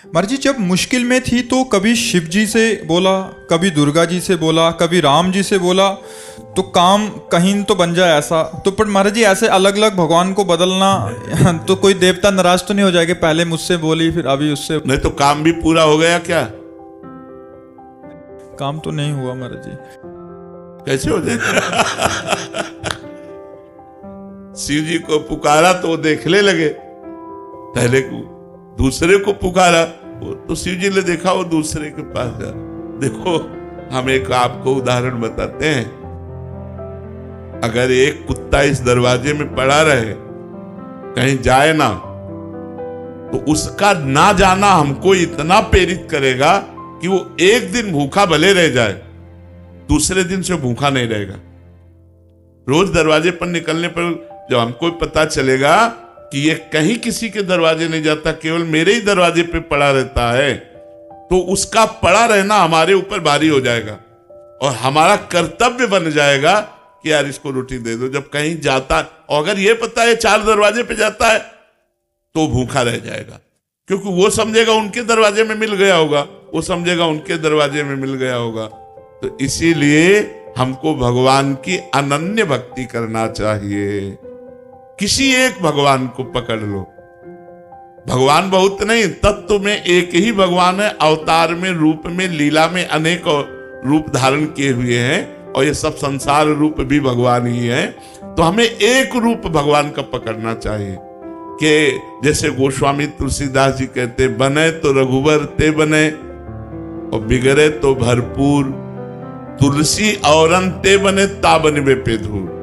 महाराज जी जब मुश्किल में थी तो कभी शिव जी से बोला, कभी दुर्गा जी से बोला, कभी राम जी से बोला, तो काम कहीं तो बन जाए ऐसा। तो पर महाराज जी ऐसे अलग अलग भगवान को बदलना तो कोई देवता नाराज तो नहीं हो जाएगा, पहले मुझसे बोली फिर अभी उससे? नहीं तो काम भी पूरा हो गया क्या? काम तो नहीं हुआ महाराज जी। कैसे हो जाएगा? शिव जी को पुकारा तो वो देखने लगे, पहले को दूसरे को पुकारा तो शिव जी ने देखा वो दूसरे के पास जा। देखो हम एक आपको उदाहरण बताते हैं, अगर एक कुत्ता इस दरवाजे में पड़ा रहे कहीं जाए ना, तो उसका ना जाना हमको इतना प्रेरित करेगा कि वो एक दिन भूखा भले रह जाए, दूसरे दिन से भूखा नहीं रहेगा। रोज दरवाजे पर निकलने पर जब हमको पता चलेगा कि ये कहीं किसी के दरवाजे नहीं जाता, केवल मेरे ही दरवाजे पे पड़ा रहता है, तो उसका पड़ा रहना हमारे ऊपर भारी हो जाएगा और हमारा कर्तव्य बन जाएगा कि यार इसको रोटी दे दो। जब कहीं जाता और अगर ये पता है 4 दरवाजे पे जाता है तो भूखा रह जाएगा, क्योंकि वो समझेगा उनके दरवाजे में मिल गया होगा, वो समझेगा उनके दरवाजे में मिल गया होगा। तो इसीलिए हमको भगवान की अनन्य भक्ति करना चाहिए। किसी एक भगवान को पकड़ लो, भगवान बहुत नहीं, तत्व में एक ही भगवान है, अवतार में, रूप में, लीला में अनेक रूप धारण किए हुए हैं और ये सब संसार रूप भी भगवान ही है। तो हमें एक रूप भगवान का पकड़ना चाहिए कि जैसे गोस्वामी तुलसीदास जी कहते, बने तो रघुवर ते बने और बिगड़े तो भरपूर, तुलसी औरन ते बने ता बनबे पे धूर।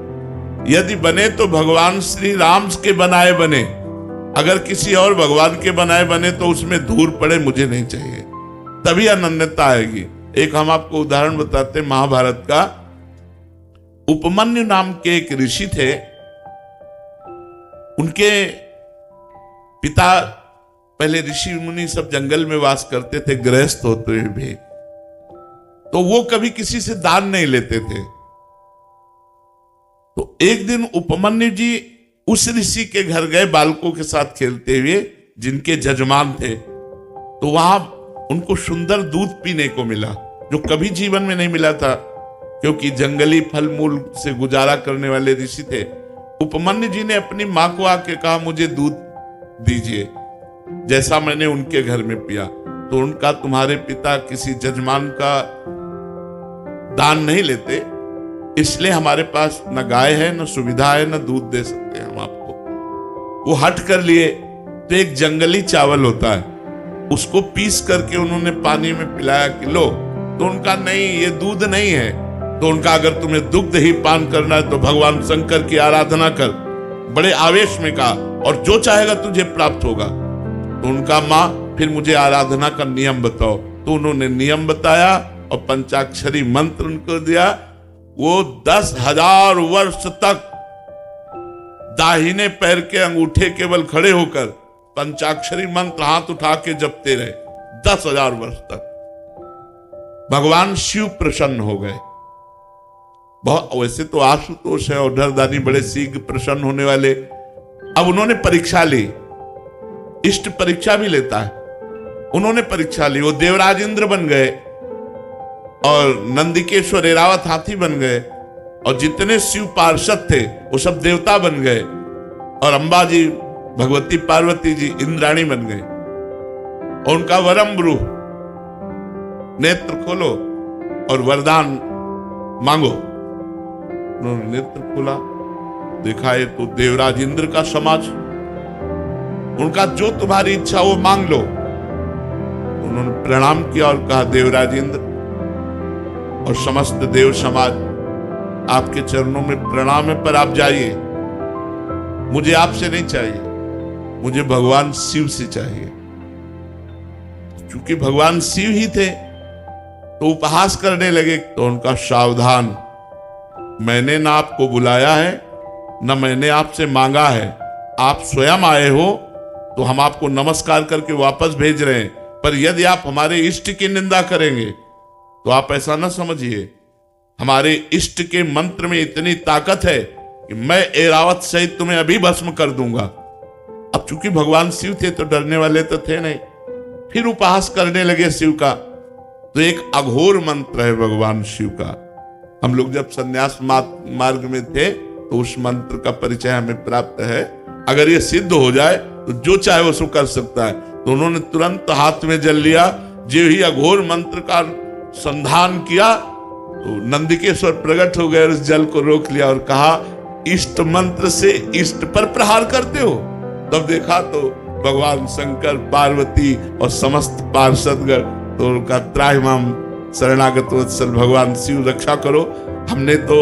यदि बने तो भगवान श्री राम के बनाए बने, अगर किसी और भगवान के बनाए बने तो उसमें धूल पड़े मुझे नहीं चाहिए, तभी अनन्यता आएगी। एक हम आपको उदाहरण बताते हैं महाभारत का। उपमन्यु नाम के एक ऋषि थे, उनके पिता पहले ऋषि मुनि सब जंगल में वास करते थे, गृहस्थ होते हुए भी, तो वो कभी किसी से दान नहीं लेते थे। तो एक दिन उपमन्यु जी उस ऋषि के घर गए बालकों के साथ खेलते हुए, जिनके जजमान थे, तो वहां उनको सुंदर दूध पीने को मिला जो कभी जीवन में नहीं मिला था, क्योंकि जंगली फल मूल से गुजारा करने वाले ऋषि थे। उपमन्यु जी ने अपनी मां को आके कहा, मुझे दूध दीजिए जैसा मैंने उनके घर में पिया। तो उनका, तुम्हारे पिता किसी जजमान का दान नहीं लेते, इसलिए हमारे पास न गाय है, न सुविधा है, न दूध दे सकते हम आपको। वो हट कर लिए तो एक जंगली चावल होता है, उसको पीस करके उन्होंने पानी में पिलाया कि लो। तो उनका नहीं, ये दूध नहीं है। तो उनका, अगर तुम्हें दुग्ध ही पान करना है तो भगवान शंकर की आराधना कर, बड़े आवेश में कहा, और जो चाहेगा तुझे प्राप्त होगा। तो उनका, माँ फिर मुझे आराधना का नियम बताओ। तो उन्होंने नियम बताया और पंचाक्षरी मंत्र उनको दिया। वो 10,000 वर्ष तक दाहिने पैर के अंगूठे केवल खड़े होकर पंचाक्षरी मंत्र हाथ उठा के जपते रहे 10,000 वर्ष तक। भगवान शिव प्रसन्न हो गए। बहुत, वैसे तो आशुतोष है और डरदानी बड़े शीघ्र प्रसन्न होने वाले। अब उन्होंने परीक्षा ली, इष्ट परीक्षा भी लेता है, उन्होंने परीक्षा ली। वो देवराज इंद्र बन गए और नंदिकेश्वर एरावत हाथी बन गए, और जितने शिव पार्षद थे वो सब देवता बन गए, और अंबा जी, भगवती पार्वती जी इंद्राणी बन गए। और उनका वरम ब्रूह, नेत्र खोलो और वरदान मांगो। उन्होंने नेत्र खोला, देखा ये तो देवराज इंद्र का समाज, उनका जो तुम्हारी इच्छा वो मांग लो। उन्होंने प्रणाम किया और कहा, देवराज इंद्र और समस्त देव समाज, आपके चरणों में प्रणाम है, पर आप जाइए, मुझे आपसे नहीं चाहिए, मुझे भगवान शिव से चाहिए। क्योंकि भगवान शिव ही थे तो उपहास करने लगे। तो उनका, सावधान, मैंने ना आपको बुलाया है, ना मैंने आपसे मांगा है, आप स्वयं आए हो तो हम आपको नमस्कार करके वापस भेज रहे हैं। पर यदि आप हमारे इष्ट की निंदा करेंगे तो आप ऐसा ना समझिए, हमारे इष्ट के मंत्र में इतनी ताकत है कि मैं एरावत सहित तुम्हें अभी भस्म कर दूंगा। अब चूंकि भगवान शिव थे तो डरने वाले तो थे नहीं, फिर उपहास करने लगे शिव का। तो एक अघोर मंत्र है भगवान शिव का। हम लोग जब संन्यास मार्ग में थे तो उस मंत्र का परिचय हमें प्राप्त है। अगर ये सिद्ध हो जाए तो जो चाहे वो सो कर सकता है। तो उन्होंने तुरंत हाथ में जल लिया। जो ही अघोर मंत्र का संधान किया तो नंदिकेश्वर प्रकट हो गए और उस जल को रोक लिया और कहा, इष्ट मंत्र से इष्ट पर प्रहार करते हो। तब देखा तो भगवान शंकर, पार्वती और समस्त पार्षदगण तो उनका त्राहिमाम शरणागत वत्सल भगवान शिव रक्षा करो। हमने तो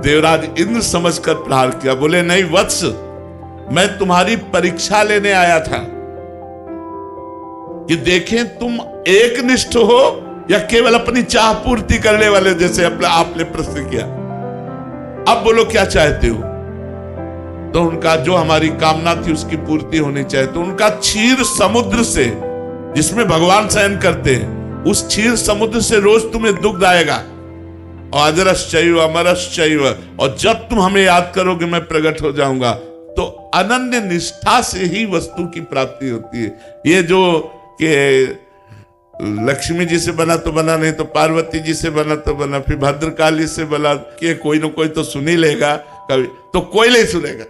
देवराज इंद्र समझकर प्रहार किया। बोले नहीं वत्स, मैं तुम्हारी परीक्षा लेने आया था कि देखें तुम एकनिष्ठ हो या केवल अपनी चाह पूर्ति करने वाले, जैसे आपने प्रश्न किया। अब बोलो क्या चाहते हो। तो उनका जो हमारी कामना थी उसकी पूर्ति होनी चाहिए। तो उनका क्षीर समुद्र से, जिसमें भगवान शयन करते हैं, उस क्षीर समुद्र से रोज तुम्हें दुग्ध आएगा। और अजरश्चैव अमरश्चैव, और जब तुम हमें याद करोगे मैं प्रकट हो जाऊंगा। तो अनन्य निष्ठा से ही वस्तु की प्राप्ति होती है। ये जो कि लक्ष्मी जी से बना तो बना, नहीं तो पार्वती जी से बना तो बना, फिर भद्रकाली से बना, कि कोई ना कोई तो सुन ही लेगा कभी, तो कोई नहीं सुनेगा।